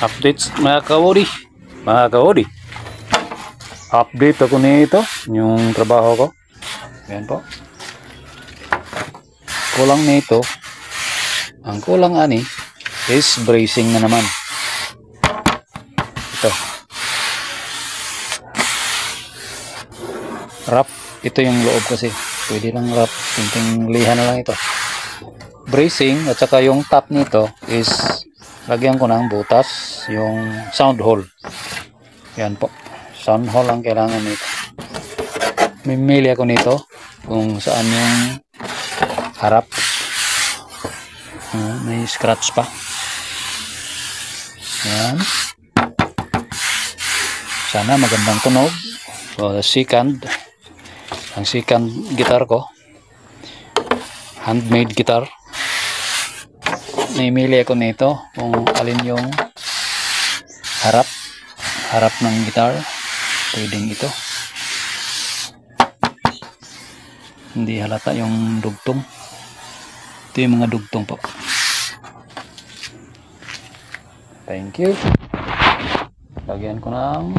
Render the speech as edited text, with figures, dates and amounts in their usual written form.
Updates mga kawodi. Mga kawodi, update ako nito yung trabaho ko. Ayan po, kulang nito, ang kulang ani is bracing na naman. Ito wrap, ito yung loob kasi pwede lang wrap, tinting lihan na lang ito. Bracing at saka yung top nito is lagyan ko ng butas, yung sound hole. Yan po, sound hole ang kailangan nito. Mimili ako nito kung saan yung harap, may scratch pa. Yan, sana magandang tunog. So, ang second guitar ko, handmade guitar. Namili ako nito kung alin yung harap ng guitar. Pwedeng ito, hindi halata yung dugtong. Ito yung mga dugtong po. Thank you. Lagyan ko ng